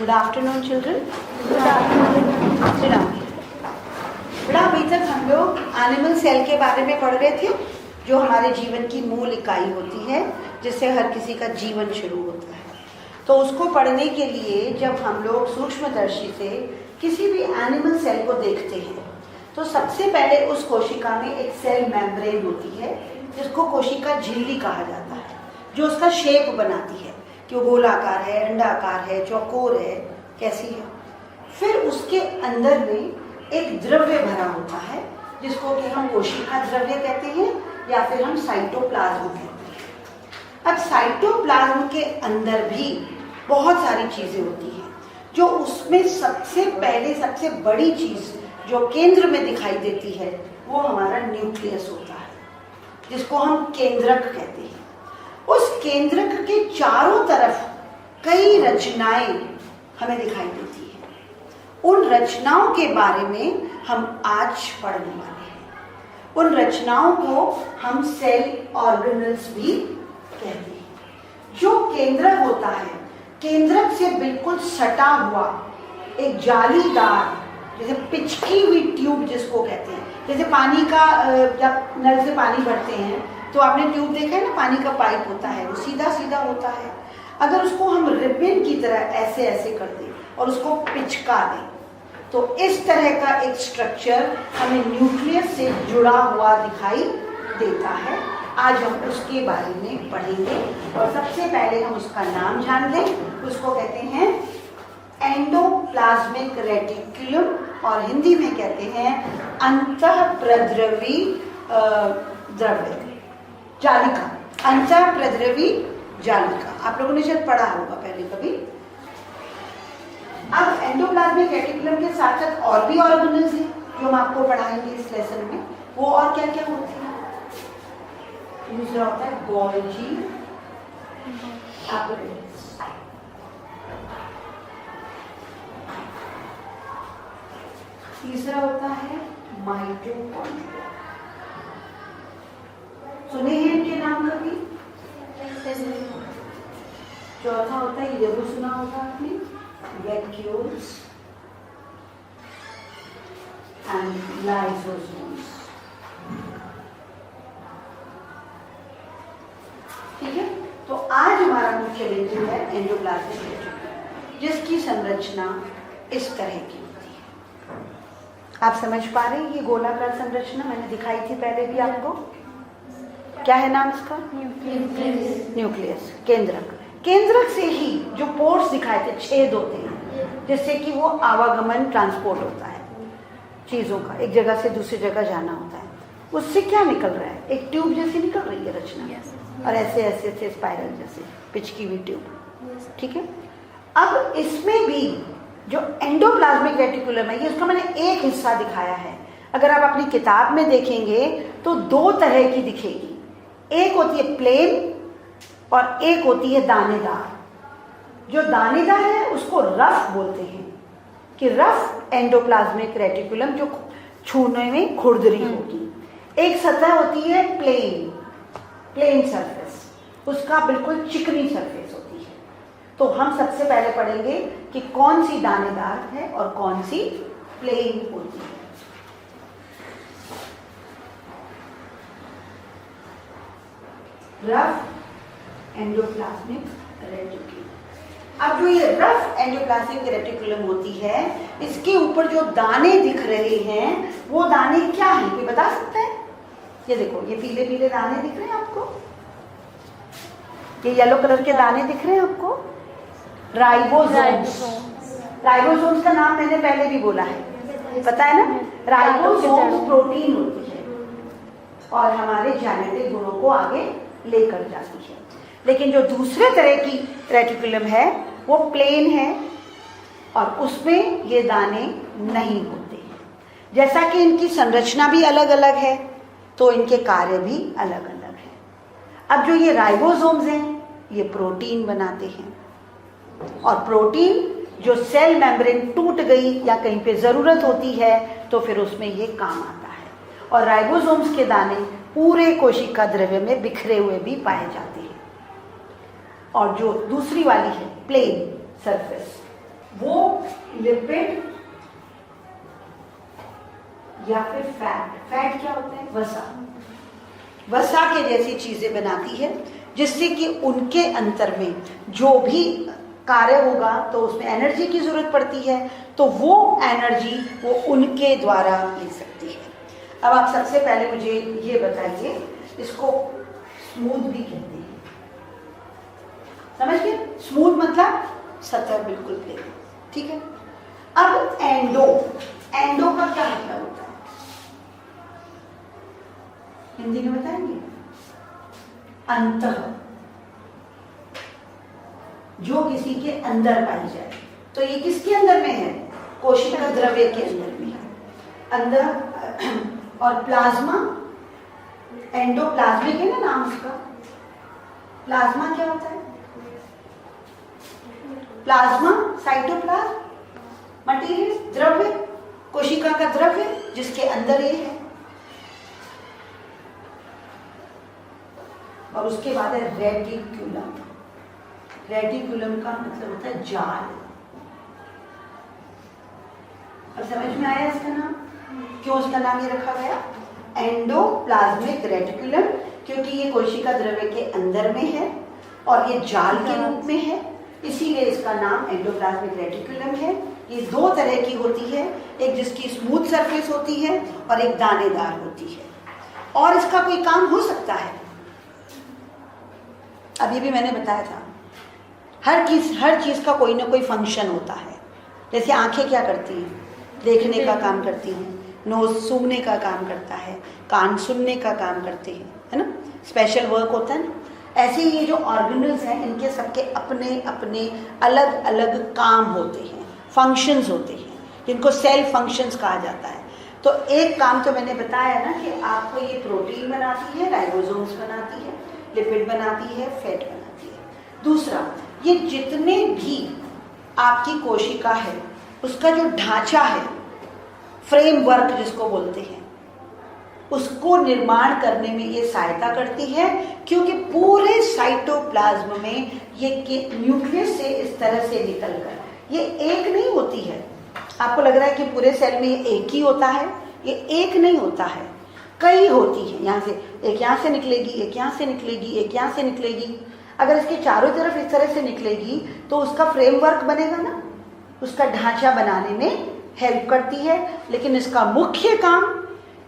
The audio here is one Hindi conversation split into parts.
Good afternoon children. Good afternoon. बेटा अभी तक हम लोग एनिमल सेल के बारे में पढ़ रहे थे, जो हमारे जीवन की मूल इकाई होती है, जिससे हर किसी का जीवन शुरू होता है। तो उसको पढ़ने के लिए जब हम लोग सूक्ष्मदर्शी से किसी भी एनिमल सेल को देखते हैं तो सबसे पहले उस कोशिका में एक सेल मेम्ब्रेन होती है, जिसको कोशिका झिल्ली कहा जाता है, जो उसका शेप बनाती है कि वो गोलाकार है, अंडाकार है, चौकोर है, कैसी है। फिर उसके अंदर में एक द्रव्य भरा होता है, जिसको कि हम कोशिका द्रव्य कहते हैं या फिर हम साइटोप्लाज्म कहते हैं। अब साइटोप्लाज्म के अंदर भी बहुत सारी चीजें होती हैं, जो उसमें सबसे पहले सबसे बड़ी चीज जो केंद्र में दिखाई देती है वो हमारा न्यूक्लियस होता है, जिसको हम केंद्रक कहते हैं। उस केंद्रक के चारों तरफ कई रचनाएं हमें दिखाई देती हैं। उन रचनाओं के बारे में हम आज पढ़ने वाले हैं। उन रचनाओं को हम सेल ऑर्गेनल्स भी कहते हैं। जो केंद्रक होता है, केंद्रक से बिल्कुल सटा हुआ एक जालीदार, जैसे पिचकी हुई ट्यूब जिसको कहते हैं, जैसे पानी का जब नल से पानी भरते हैं तो आपने ट्यूब देखा है ना, पानी का पाइप होता है, वो सीधा सीधा होता है। अगर उसको हम रिबन की तरह ऐसे ऐसे कर दें और उसको पिचका दें तो इस तरह का एक स्ट्रक्चर हमें न्यूक्लियस से जुड़ा हुआ दिखाई देता है। आज हम उसके बारे में पढ़ेंगे और सबसे पहले हम उसका नाम जान लें। उसको कहते हैं एंडोप्लाज्मिक रेटिकुलम, और हिंदी में कहते हैं अंतःप्रद्रवी द्रव्य जालिका, अंतःप्रद्रवी जालिका। आप लोगों ने शायद पढ़ा होगा पहले कभी। अब एंडोप्लाज्मिक रेटिकुलम के साथ साथ और भी ऑर्गेनल्स हैं जो हम आपको पढ़ाएंगे इस लेसन में। वो और क्या क्या होते हैं? दूसरा होता है गोल्जी एपरेटस, तीसरा होता है माइटोकॉन्ड्रिया। सुने हैं इनके नाम कभी? चौथा होता है, ये जरूर सुना होगा आपने, वैक्यूल्स एंड लाइसोसोम्स। ठीक है, तो आज हमारा मुख्य बिंदु है एंडोप्लाज्मिक रेटिकुलम, जिसकी संरचना इस तरह की होती है। आप समझ पा रहे हैं? ये गोलाकार संरचना मैंने दिखाई थी पहले भी आपको। क्या है नाम इसका? न्यूक्लियस, केंद्रक। केंद्रक से ही जो पोर्स दिखाए थे, छेद होते हैं, जिससे कि वो आवागमन ट्रांसपोर्ट होता है चीजों का, एक जगह से दूसरी जगह जाना होता है। उससे क्या निकल रहा है? एक ट्यूब जैसी निकल रही है रचना, और ऐसे ऐसे ऐसे स्पाइरल जैसे पिचकी हुई ट्यूब। ठीक है, अब इसमें भी जो एंडोप्लाज्मिक रेटिकुलम है, ये उसका मैंने एक हिस्सा दिखाया है। अगर आप अपनी किताब में देखेंगे तो दो तरह की दिखेगी। एक होती है प्लेन और एक होती है दानेदार। जो दानेदार है उसको रफ बोलते हैं, कि रफ एंडोप्लाज्मिक रेटिकुलम, जो छूने में खुरदरी होगी। एक सतह होती है प्लेन सरफेस, उसका बिल्कुल चिकनी सरफेस होती है। तो हम सबसे पहले पढ़ेंगे कि कौन सी दानेदार है और कौन सी प्लेन होती है। Rough endoplasmic reticulum. अब जो ये रफ एंडोप्लाज्मिक रेटिकुलम होती है, इसके ऊपर जो दाने दिख रहे हैं वो दाने क्या हैं? कोई बता सकता है? ये देखो, ये पीले पीले दाने दिख रहे हैं आपको, ये येलो कलर के दाने दिख रहे हैं आपको, राइबोसोम्स। राइबोसोम्स का नाम मैंने पहले भी बोला है, पता है ना? राइबोसोम्स प्रोटीन होती है और हमारे जेनेटिक गुणों को आगे लेकर जाती है। लेकिन जो दूसरे तरह की रेटिकुलम है वो प्लेन है और उसमें ये दाने नहीं होते हैं। जैसा कि इनकी संरचना भी अलग अलग है तो इनके कार्य भी अलग अलग है। अब जो ये राइबोसोम्स हैं, ये प्रोटीन बनाते हैं, और प्रोटीन जो सेल मेम्ब्रेन टूट गई या कहीं पे ज़रूरत होती है तो फिर उसमें ये काम आता है। और राइबोसोम्स के दाने पूरे कोशिका द्रव्य में बिखरे हुए भी पाए जाते हैं। और जो दूसरी वाली है प्लेन सरफेस, वो लिपिड या फिर फैट, फैट क्या होता है, वसा, वसा के जैसी चीजें बनाती है, जिससे कि उनके अंतर में जो भी कार्य होगा तो उसमें एनर्जी की जरूरत पड़ती है, तो वो एनर्जी वो उनके द्वारा ले सकती है। अब आप सबसे पहले मुझे ये बताइए, इसको स्मूथ भी कहते हैं, समझ गए? स्मूथ मतलब सतह बिल्कुल प्लेन, ठीक है। अब एंडो, एंडो का क्या मतलब होता है, हिंदी में बताएंगे? अंतः, जो किसी के अंदर पाई जाए। तो ये किसके अंदर में है? कोशिका द्रव्य के अंदर में है, अंदर। और प्लाज्मा, एंडोप्लाज्मिक है ना नाम उसका। प्लाज्मा क्या होता है? प्लाज्मा साइटोप्लाज्म, मटेरियल, द्रव्य, कोशिका का द्रव्य जिसके अंदर ये है। और उसके बाद है रेटिकुलम। रेटिकुलम का मतलब होता है जाल। अब समझ में आया इसका नाम, क्यों इसका नाम ये रखा गया एंडोप्लाज्मिक रेटिकुलम? क्योंकि ये कोशिका द्रव्य के अंदर में है और ये जाल के रूप में है, इसीलिए इसका नाम एंडोप्लाज्मिक रेटिकुलम है। ये दो तरह की होती है, एक जिसकी स्मूथ सरफेस होती है और एक दानेदार होती है। और इसका कोई काम हो सकता है, अभी भी मैंने बताया था, हर चीज का कोई ना कोई फंक्शन होता है। जैसे आंखें क्या करती हैं? देखने का काम करती हैं, नोज सूंघने का काम करता है, कान सुनने का काम करते हैं, है ना, स्पेशल वर्क होता है ना। ऐसे ये जो ऑर्गेनल्स हैं, इनके सबके अपने अपने अलग अलग काम होते हैं, फंक्शंस होते हैं, जिनको सेल फंक्शंस कहा जाता है। तो एक काम तो मैंने बताया ना कि आपको ये प्रोटीन बनाती है, राइबोसोम्स बनाती है, लिपिड बनाती है, फैट बनाती है। दूसरा, ये जितने भी आपकी कोशिका है उसका जो ढांचा है, फ्रेमवर्क जिसको बोलते हैं, उसको निर्माण करने में ये सहायता करती है। क्योंकि पूरे साइटोप्लाज्म में ये न्यूक्लियस से इस तरह से निकलकर ये एक नहीं होती है। आपको लग रहा है कि पूरे सेल में ये एक ही होता है, ये एक नहीं होता है, कई होती है। यहाँ से एक, यहाँ से निकलेगी, एक यहाँ से निकलेगी, एक यहाँ से निकलेगी। अगर इसके चारों तरफ इस तरह से निकलेगी तो उसका फ्रेमवर्क बनेगा ना, उसका ढांचा बनाने में हेल्प करती है। लेकिन इसका मुख्य काम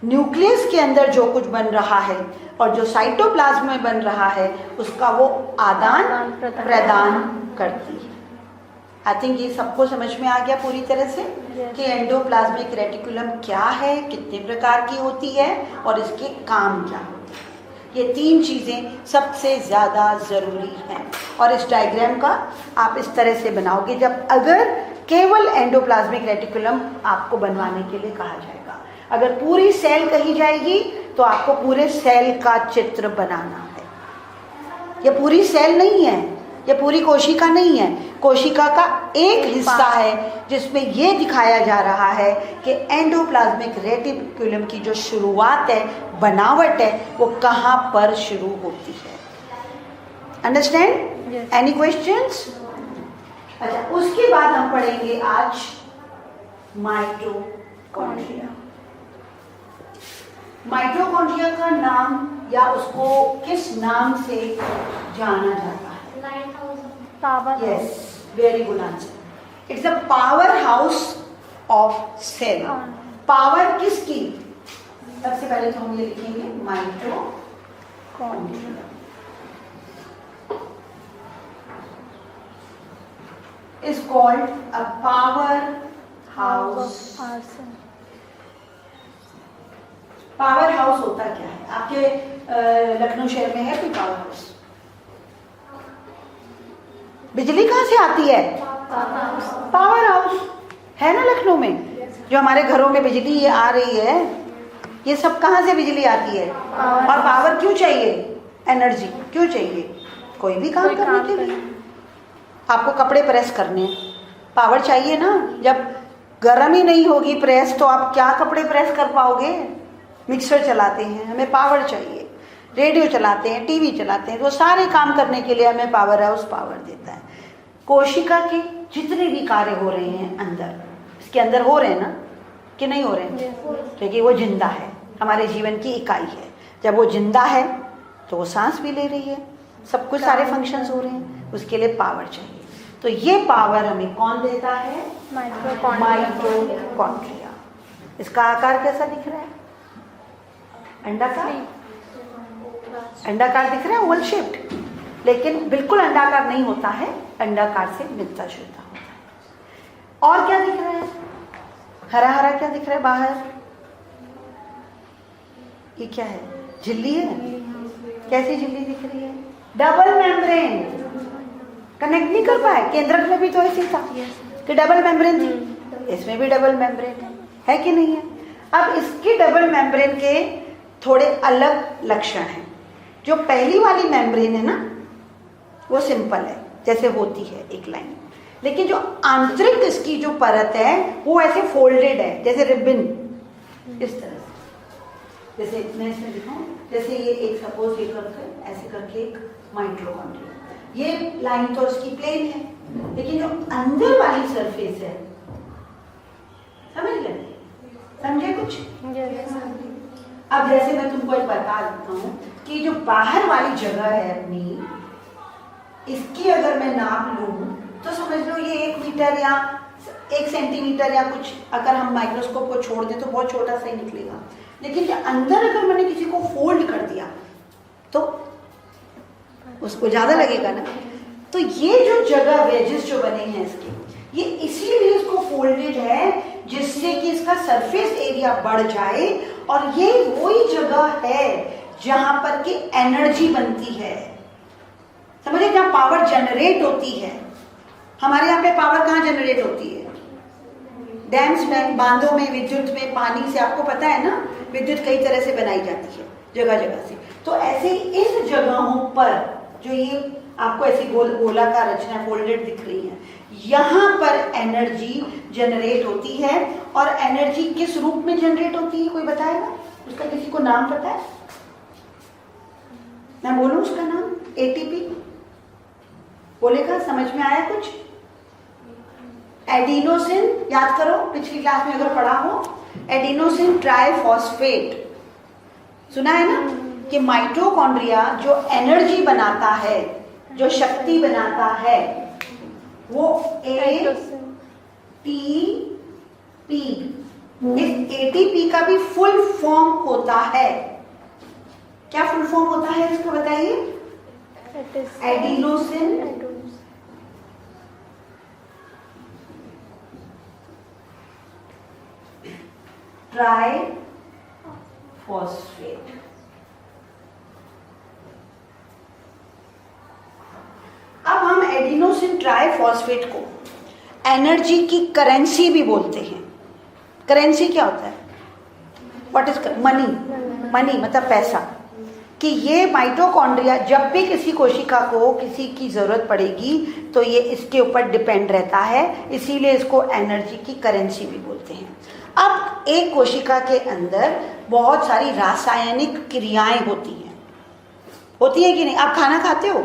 न्यूक्लियस के अंदर जो कुछ बन रहा है और जो साइटोप्लाज्म में बन रहा है उसका वो आदान प्रदान करती है। आई थिंक ये सबको समझ में आ गया पूरी तरह से कि एंडोप्लाज्मिक रेटिकुलम क्या है, कितने प्रकार की होती है और इसके काम क्या होते हैं। ये तीन चीज़ें सबसे ज़्यादा ज़रूरी हैं। और इस डायग्राम का आप इस तरह से बनाओगे जब अगर केवल एंडोप्लाज्मिक रेटिकुलम आपको बनवाने के लिए कहा जाएगा। अगर पूरी सेल कही जाएगी तो आपको पूरे सेल का चित्र बनाना है। ये पूरी सेल नहीं है, ये पूरी कोशिका नहीं है, कोशिका का एक हिस्सा है जिसमें ये दिखाया जा रहा है कि एंडोप्लाज्मिक रेटिकुलम की जो शुरुआत है, बनावट है, वो कहाँ पर शुरू होती है। अंडरस्टैंड? Any questions? अच्छा, उसके बाद हम पढ़ेंगे आज माइटोकॉन्ड्रिया। माइटोकॉन्ड्रिया का नाम या उसको किस नाम से जाना जाता है? Yes, very good answer. It's the powerhouse of cell. Power किसकी? सबसे पहले तो हम ये लिखेंगे mitochondria is called a powerhouse. Power house होता क्या है? आपके लखनऊ शहर में है कोई पावर हाउस? बिजली कहाँ से आती है? पावर हाउस है ना लखनऊ में, जो हमारे घरों में बिजली ये आ रही है, ये सब कहाँ से बिजली आती है? और पावर क्यों चाहिए? एनर्जी क्यों चाहिए? कोई भी काम करने के लिए। आपको कपड़े प्रेस करने, पावर चाहिए ना। जब गर्म ही नहीं होगी प्रेस तो आप क्या कपड़े प्रेस कर पाओगे? मिक्सर चलाते हैं, हमें पावर चाहिए। रेडियो चलाते हैं, टीवी चलाते हैं, तो सारे काम करने के लिए हमें पावर हाउस पावर देता है। कोशिका के जितने भी कार्य हो रहे हैं अंदर, इसके अंदर हो रहे हैं ना कि नहीं हो रहे हैं? क्योंकि वो जिंदा है, हमारे जीवन की इकाई है। जब वो जिंदा है तो वो सांस भी ले रही है, सब कुछ सारे फंक्शंस हो रहे हैं, उसके लिए पावर चाहिए। तो ये पावर हमें कौन देता है? माइटोकॉन्ड्रिया। इसका आकार कैसा दिख रहा है? अंडाकार, अंडाकार दिख रहा है, ओवल शेप्ड, लेकिन बिल्कुल अंडाकार नहीं होता है, अंडाकार से मिलता जुलता होता है। और क्या दिख रहा है? हरा हरा क्या दिख रहा है बाहर? ये क्या है? झिल्ली है। कैसी झिल्ली दिख रही है? Double membrane. कनेक्ट नहीं कर पाए? केंद्रक में भी तो ऐसे था कि डबल मेम्ब्रेन थी, इसमें भी डबल मेम्ब्रेन है कि नहीं है? अब इसकी डबल मेम्ब्रेन के थोड़े अलग लक्षण हैं। जो पहली वाली मेम्ब्रेन है ना, वो सिंपल है, जैसे होती है एक लाइन, लेकिन जो आंतरिक इसकी जो परत है वो ऐसे फोल्डेड है, जैसे रिबन, इस तरह से। जैसे मैं इसमें दिखाऊं, जैसे ये एक सपोज ये करके ऐसे करके एक माइटोकॉन्ड्रिया, ये लाइन तो उसकी प्लेन है, लेकिन जो अंदर वाली सरफेस है, समझ गए? समझे कुछ? अब जैसे मैं तुमको एक बता देता हूँ कि जो बाहर वाली जगह है अपनी, इसकी अगर मैं नाप लूँ तो समझ लो ये 1 मीटर या 1 सेंटीमीटर या कुछ, अगर हम माइक्रोस्कोप को छोड़ दें तो बहुत छोटा सा ही निकलेगा। लेकिन अंदर अगर मैंने किसी को फोल्ड कर दिया तो उसको ज्यादा लगेगा ना। तो ये जो जगह वेजेस जो बने हैं इसके, ये इसीलिए इसको फोल्डेड है जिससे कि इसका सरफेस एरिया बढ़ जाए, और ये वही जगह है जहां पर कि एनर्जी बनती है। समझे? जहां पावर जनरेट होती है। हमारे यहाँ पे पावर कहाँ जनरेट होती है? डैम्स में, बांधों में, विद्युत में, पानी से। आपको पता है ना, विद्युत कई तरह से बनाई जाती है जगह जगह से। तो ऐसे इन जगहों पर जो ये आपको ऐसी गोलाकार रचना फोल्डेड दिख रही है, यहाँ पर एनर्जी जनरेट होती है। और एनर्जी किस रूप में जनरेट होती है कोई बताएगा? उसका किसी को नाम पता है? मैं बोलूं उसका नाम? एटीपी बोलेगा? समझ में आया कुछ? एडिनोसिन, याद करो पिछली क्लास में अगर पढ़ा हो, एडिनोसिन ट्राइफॉस्फेट सुना है ना? कि माइटोकॉन्ड्रिया जो एनर्जी बनाता है, जो शक्ति बनाता है, वो एटीपी। इस एटीपी का भी फुल फॉर्म होता है। क्या फुल फॉर्म होता है इसका बताइए? Adenosine triphosphate. अब हम एडिनोसिन ट्राइफॉस्फेट को एनर्जी की करेंसी भी बोलते हैं। करेंसी क्या होता है? What is money? मनी मतलब पैसा। कि ये माइटोकॉन्ड्रिया जब भी किसी कोशिका को किसी की जरूरत पड़ेगी तो ये इसके ऊपर डिपेंड रहता है, इसीलिए इसको एनर्जी की करेंसी भी बोलते हैं। अब एक कोशिका के अंदर बहुत सारी रासायनिक क्रियाएं होती हैं, होती है कि नहीं? आप खाना खाते हो,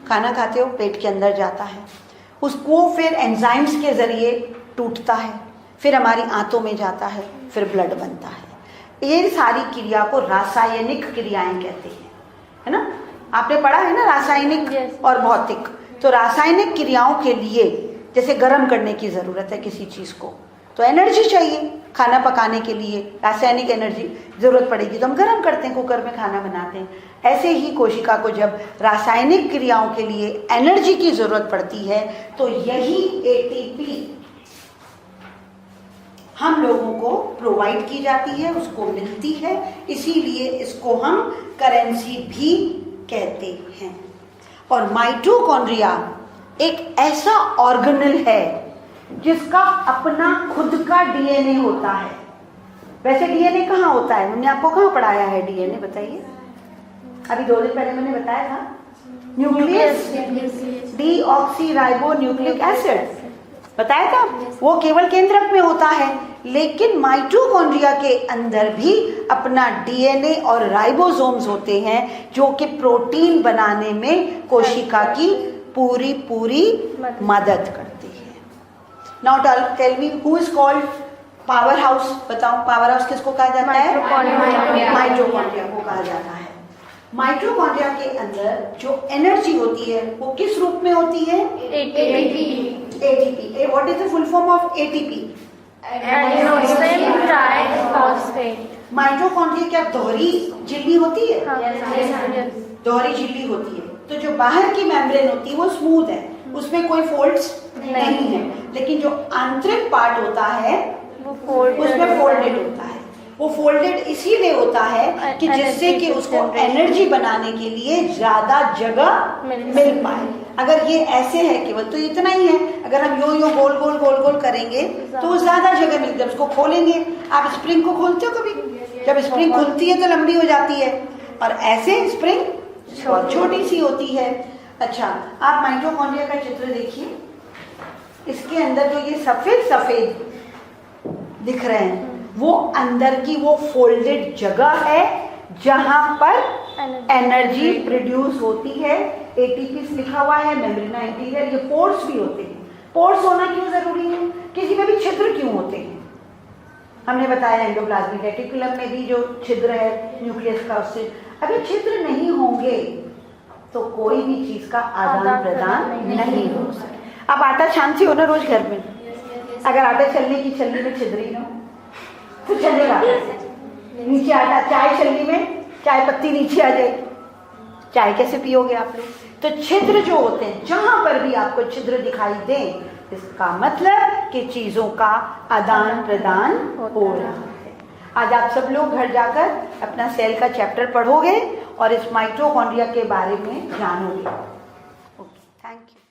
खाना खाते हो, पेट के अंदर जाता है, उसको फिर एंजाइम्स के जरिए टूटता है, फिर हमारी आंतों में जाता है, फिर ब्लड बनता है। ये सारी क्रिया को रासायनिक क्रियाएं कहते हैं, है ना? आपने पढ़ा है ना रासायनिक और भौतिक। तो रासायनिक क्रियाओं के लिए जैसे गर्म करने की जरूरत है किसी चीज को, तो एनर्जी चाहिए। खाना पकाने के लिए रासायनिक एनर्जी जरूरत पड़ेगी तो हम गर्म करते हैं, कुकर में खाना बनाते हैं। ऐसे ही कोशिका को जब रासायनिक क्रियाओं के लिए एनर्जी की जरूरत पड़ती है तो यही एटीपी हम लोगों को प्रोवाइड की जाती है, उसको मिलती है, इसीलिए इसको हम करेंसी भी कहते हैं। और माइटोकॉन्ड्रिया एक ऐसा ऑर्गेनेल है जिसका अपना खुद का डीएनए होता है। वैसे डीएनए कहाँ होता है? हमने आपको कहाँ पढ़ाया है डीएनए? बताइए। अभी 2 दिन पहले मैंने बताया था, न्यूक्लियस, डीऑक्सीराइबो न्यूक्लिक एसिड बताया था। वो केवल केंद्रक में होता है, लेकिन माइटोकॉन्ड्रिया के अंदर भी अपना डीएनए और राइबोसोम्स होते हैं जो कि प्रोटीन बनाने में कोशिका की पूरी मदद करती है। Now tell me who is called power house. बताओ पावर हाउस किसको कहा जाता है? माइटोकॉन्ड्रिया को कहा जाता है। माइटोकॉन्ड्रिया के अंदर जो एनर्जी होती है वो किस रूप में होती है? ATP. What is the full form of ATP? Adenosine triphosphate. Mitochondria क्या दोहरी झिल्ली होती है? दोहरी झिल्ली होती है। तो जो बाहर की मेम्ब्रेन होती है वो स्मूथ है, उसमें कोई फोल्ड्स नहीं है, लेकिन जो आंतरिक पार्ट होता है उसमें फोल्डेड होता है। वो फोल्डेड इसीलिए होता है कि जिससे कि उसको एनर्जी बनाने के लिए ज्यादा जगह मिल पाए। अगर ये ऐसे है केवल तो इतना ही है, अगर हम यो गोल गोल करेंगे तो ज्यादा जगह मिलती है। उसको खोलेंगे, आप स्प्रिंग को खोलते हो कभी? जब स्प्रिंग खुलती है तो लंबी हो जाती है, और ऐसे स्प्रिंग छोटी सी होती है। अच्छा, आप माइटोकॉन्ड्रिया का चित्र देखिए। इसके अंदर जो ये सफेद दिख रहे हैं वो अंदर की वो फोल्डेड जगह है जहां पर एनर्जी प्रोड्यूस होती है। एटीपी लिखा हुआ है, मेम्ब्रेना इंटीरियर। ये पोर्स भी होते हैं। पोर्स होना क्यों जरूरी है? किसी में भी छिद्र क्यों होते हैं? हमने बताया एंडोप्लाज्मिक रेटिकुलम में भी जो छिद्र है न्यूक्लियस का, उससे अगर छिद्र नहीं होंगे तो कोई भी चीज का आदान प्रदान नहीं हो सकता। अब आटा छानती हो ना रोज घर में, अगर आटा छलने की छलनी में छिद्र ही ना हो तो चलेगा? नीचे आटा, चाय छलनी में चाय पत्ती नीचे आ जाएगी, चाय कैसे पियोगे आप लोग? तो छिद्र जो होते हैं, जहां पर भी आपको छिद्र दिखाई दे, इसका मतलब कि चीजों का आदान प्रदान हो रहा है। आज आप सब लोग घर जाकर अपना सेल का चैप्टर पढ़ोगे और इस माइटोकॉन्ड्रिया के बारे में जानोगे। Okay, thank you.